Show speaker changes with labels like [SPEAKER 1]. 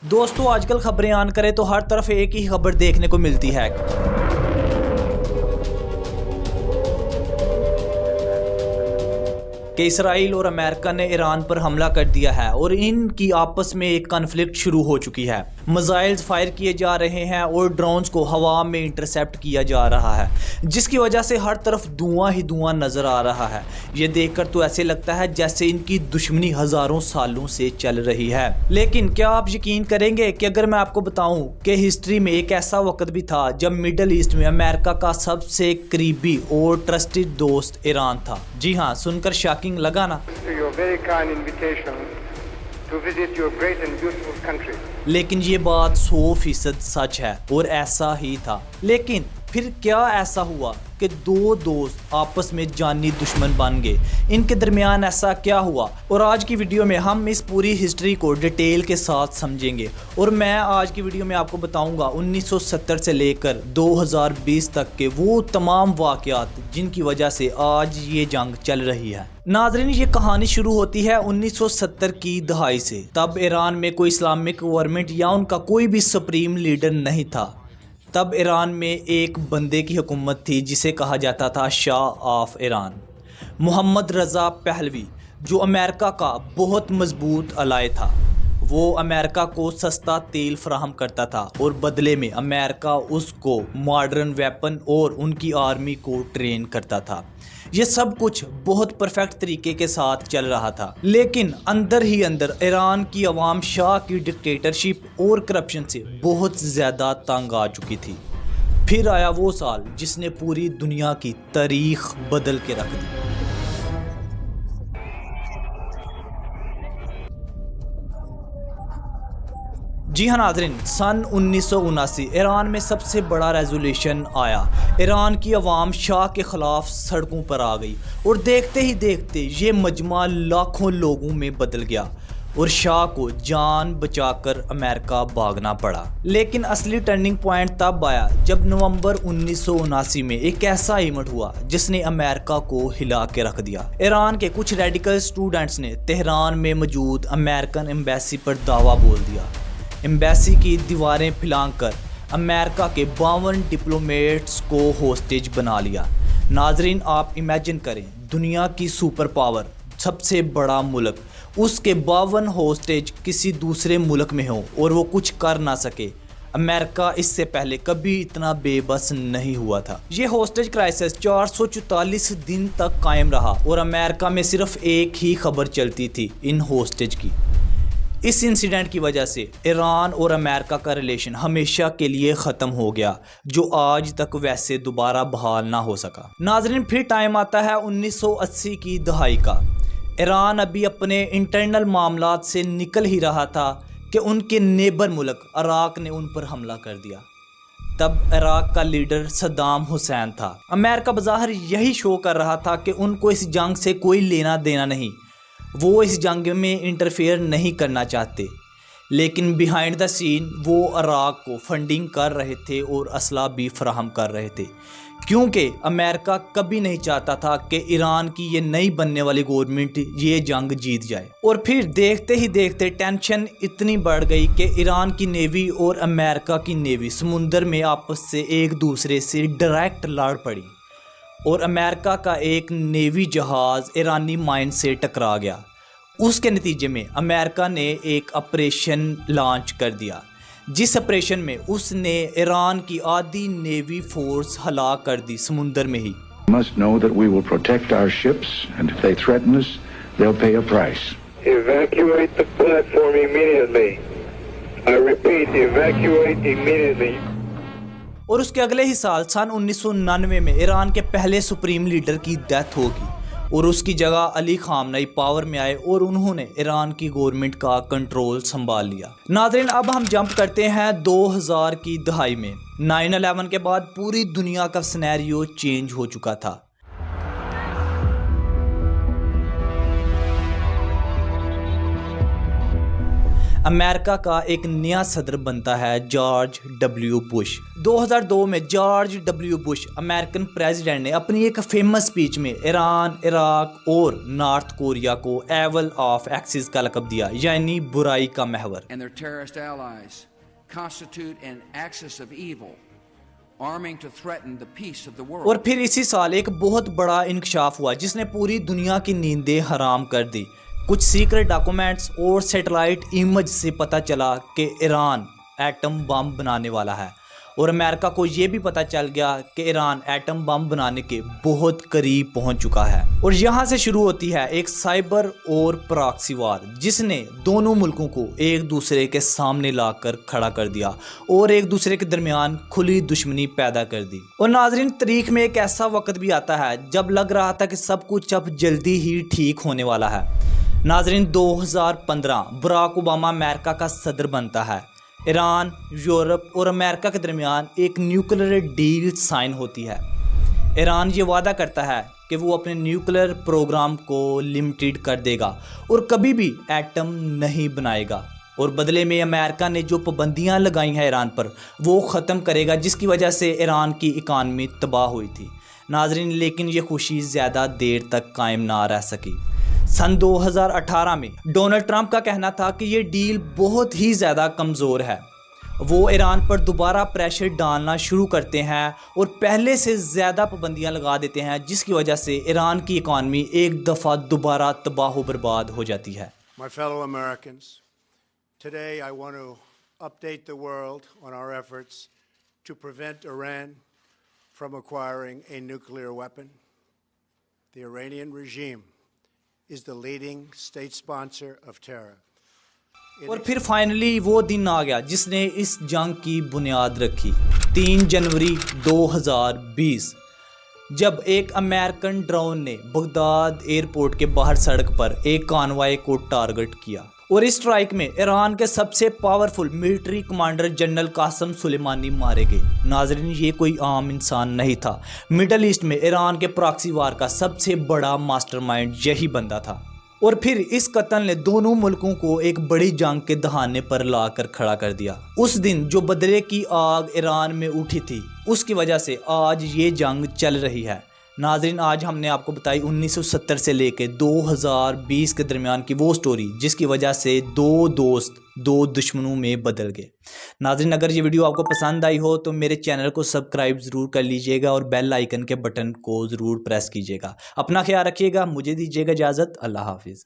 [SPEAKER 1] दोस्तों आजकल खबरें ऑन करें तो हर तरफ एक ही खबर देखने को मिलती है कि इसराइल और अमेरिका ने ईरान पर हमला कर दिया है और इनकी आपस में एक कॉन्फ्लिक्ट शुरू हो चुकी है। मिसाइल्स फायर किए जा रहे हैं और ड्रोन्स को हवा में इंटरसेप्ट किया जा रहा है, जिसकी वजह से हर तरफ धुआं ही धुआं नजर आ रहा है। ये देखकर तो ऐसे लगता है जैसे इनकी दुश्मनी हजारों सालों से चल रही है। लेकिन क्या आप यकीन करेंगे कि अगर मैं आपको बताऊं कि हिस्ट्री में एक ऐसा वक्त भी था जब मिडल ईस्ट में अमेरिका का सबसे करीबी और ट्रस्टेड दोस्त ईरान था। जी हाँ, सुनकर शॉकिंग लगा ना। लेकिन ये बात 100% सच है और ऐसा ही था। लेकिन फिर क्या ऐसा हुआ कि दो दोस्त आपस में जानी दुश्मन बन गए? इनके दरमियान ऐसा क्या हुआ? और आज की वीडियो में हम इस पूरी हिस्ट्री को डिटेल के साथ समझेंगे और मैं आज की वीडियो में आपको बताऊंगा 1970 से लेकर 2020 तक के वो तमाम वाक़यात जिनकी वजह से आज ये जंग चल रही है। नाज़रीन, ये कहानी शुरू होती है 1970 की दहाई से। तब ईरान में कोई इस्लामिक गवर्नमेंट या उनका कोई भी सुप्रीम लीडर नहीं था। तब ईरान में एक बंदे की हुकूमत थी जिसे कहा जाता था Shah of Iran, Mohammad Reza Pahlavi, जो अमेरिका का बहुत मजबूत अलाय था। वो अमेरिका को सस्ता तेल फराहम करता था और बदले में अमेरिका उसको मॉडर्न वेपन और उनकी आर्मी को ट्रेन करता था। ये सब कुछ बहुत परफेक्ट तरीके के साथ चल रहा था, लेकिन अंदर ही अंदर ईरान की अवाम शाह की डिक्टेटरशिप और करप्शन से बहुत ज़्यादा तंग आ चुकी थी। फिर आया वो साल जिसने पूरी दुनिया की तारीख बदल के रख दी। जी हाँ नाज़रीन, सन 1979 ईरान में सबसे बड़ा रेजोल्यूशन आया। ईरान की अवाम शाह के ख़िलाफ़ सड़कों पर आ गई और देखते ही देखते ये मजमा लाखों लोगों में बदल गया और शाह को जान बचाकर अमेरिका भागना पड़ा। लेकिन असली टर्निंग पॉइंट तब आया जब नवंबर 1979 में एक ऐसा इवेंट हुआ जिसने अमेरिका को हिला के रख दिया। ईरान के कुछ रेडिकल स्टूडेंट्स ने तेहरान में मौजूद अमेरिकन एम्बेसी पर दावा बोल दिया। एम्बेसी की दीवारें फैलाकर अमेरिका के 52 डिप्लोमेट्स को होस्टेज बना लिया। नाजरीन, आप इमेजिन करें, दुनिया की सुपर पावर, सबसे बड़ा मुल्क, उसके 52 होस्टेज किसी दूसरे मुल्क में हो और वो कुछ कर ना सके। अमेरिका इससे पहले कभी इतना बेबस नहीं हुआ था। ये होस्टेज क्राइसिस 444 दिन तक कायम रहा और अमेरिका में सिर्फ एक ही खबर चलती थी, इन होस्टेज की। इस इंसिडेंट की वजह से ईरान और अमेरिका का रिलेशन हमेशा के लिए ख़त्म हो गया, जो आज तक वैसे दोबारा बहाल ना हो सका। नाजरीन, फिर टाइम आता है 1980 की दहाई का। ईरान अभी अपने इंटरनल मामलात से निकल ही रहा था कि उनके नेबर मुल्क इराक ने उन पर हमला कर दिया। तब इराक का लीडर सद्दाम हुसैन था। अमेरिका बज़ाहिर यही शो कर रहा था कि उनको इस जंग से कोई लेना देना नहीं, वो इस जंग में इंटरफेयर नहीं करना चाहते। लेकिन बिहाइंड द सीन वो इराक को फंडिंग कर रहे थे और असला भी फराहम कर रहे थे, क्योंकि अमेरिका कभी नहीं चाहता था कि ईरान की ये नई बनने वाली गवर्नमेंट ये जंग जीत जाए। और फिर देखते ही देखते टेंशन इतनी बढ़ गई कि ईरान की नेवी और अमेरिका की नेवी समुंदर में आपस से एक दूसरे से डायरेक्ट लड़ पड़ी और अमेरिका का एक नेवी जहाज़ ईरानी माइन से टकरा गया। उसके नतीजे में अमेरिका ने एक ऑपरेशन लॉन्च कर दिया, जिस ऑपरेशन में उसने ईरान की आधी नेवी फोर्स हलाक कर दी समुंदर में ही।
[SPEAKER 2] Must know that we will protect our ships, and if they threaten us, they'll pay a price.
[SPEAKER 3] Evacuate the platform immediately. I repeat, evacuate immediately.
[SPEAKER 1] और उसके अगले ही साल सन 1999 में ईरान के पहले सुप्रीम लीडर की डेथ होगी और उसकी जगह अली खामनेई पावर में आए और उन्होंने ईरान की गवर्नमेंट का कंट्रोल संभाल लिया। नाज़रीन, अब हम जंप करते हैं 2000 की दहाई में। 9/11 के बाद पूरी दुनिया का सिनेरियो चेंज हो चुका था। अमेरिका का एक नया सदर बनता है जॉर्ज डब्ल्यू बुश। 2002 में George W Bush American president ने अपनी एक फेमस स्पीच में ईरान, इराक और नॉर्थ कोरिया को एवल ऑफ एक्सिस का लक़ब दिया, यानी बुराई का महवर।
[SPEAKER 4] and their terrorist allies constitute an axis of evil, arming to threaten the peace of the world.
[SPEAKER 1] और फिर इसी साल एक बहुत बड़ा इंकशाफ हुआ जिसने पूरी दुनिया की नींदें हराम कर दी। कुछ सीक्रेट डॉक्यूमेंट्स और सैटेलाइट इमेज से पता चला कि ईरान एटम बम बनाने वाला है, और अमेरिका को ये भी पता चल गया कि ईरान एटम बम बनाने के बहुत करीब पहुंच चुका है। और यहाँ से शुरू होती है एक साइबर और प्रॉक्सी वार जिसने दोनों मुल्कों को एक दूसरे के सामने लाकर खड़ा कर दिया और एक दूसरे के दरमियान खुली दुश्मनी पैदा कर दी। और नाजरीन, तारीख में एक ऐसा वक्त भी आता है जब लग रहा था कि सब कुछ अब जल्दी ही ठीक होने वाला है। नाजरीन, 2015 बराक ओबामा अमेरिका का सदर बनता है। ईरान, यूरोप और अमेरिका के दरमियान एक न्यूक्लियर डील साइन होती है। ईरान ये वादा करता है कि वो अपने न्यूक्लियर प्रोग्राम को लिमिटेड कर देगा और कभी भी एटम नहीं बनाएगा, और बदले में अमेरिका ने जो पाबंदियां लगाई हैं ईरान पर वो ख़त्म करेगा, जिसकी वजह से ईरान की इकानमी तबाह हुई थी। नाजरीन, लेकिन ये खुशी ज़्यादा देर तक कायम ना रह सकी। सन 2018 में डोनाल्ड ट्रंप का कहना था कि ये डील बहुत ही ज़्यादा कमज़ोर है। वो ईरान पर दोबारा प्रेशर डालना शुरू करते हैं और पहले से ज़्यादा पाबंदियां लगा देते हैं, जिसकी वजह से ईरान की इकानमी एक दफ़ा दोबारा तबाह बर्बाद हो जाती है।
[SPEAKER 5] My fellow Americans, today I want to update the world on our efforts to prevent Iran from acquiring a nuclear weapon. The Iranian regime is the leading state sponsor of terror.
[SPEAKER 1] और फिर finally वो दिन आ गया जिसने इस जंग की बुनियाद रखी। 3 जनवरी 2020 जब एक अमेरिकन ड्रोन ने बगदाद एयरपोर्ट के बाहर सड़क पर एक कॉन्वॉय को टारगेट किया, और इस स्ट्राइक में ईरान के सबसे powerful military commander general Qasem Soleimani मारे गए। नाजरीन, ये कोई आम इंसान नहीं था। मिडल ईस्ट में ईरान के प्रॉक्सी वार का सबसे बड़ा मास्टरमाइंड यही बंदा था। और फिर इस कत्ल ने दोनों मुल्कों को एक बड़ी जंग के दहाने पर लाकर खड़ा कर दिया। उस दिन जो बदले की आग ईरान में उठी थी, उसकी वजह से आज ये जंग चल रही है। नाजरीन, आज हमने आपको बताई 1970 से लेके 2020 के दरमियान की वो स्टोरी जिसकी वजह से 2 दोस्त 2 दुश्मनों में बदल गए। नाजरीन, अगर ये वीडियो आपको पसंद आई हो तो मेरे चैनल को सब्सक्राइब ज़रूर कर लीजिएगा और बेल आइकन के बटन को ज़रूर प्रेस कीजिएगा। अपना ख्याल रखिएगा, मुझे दीजिएगा इजाज़त। अल्लाह हाफिज़।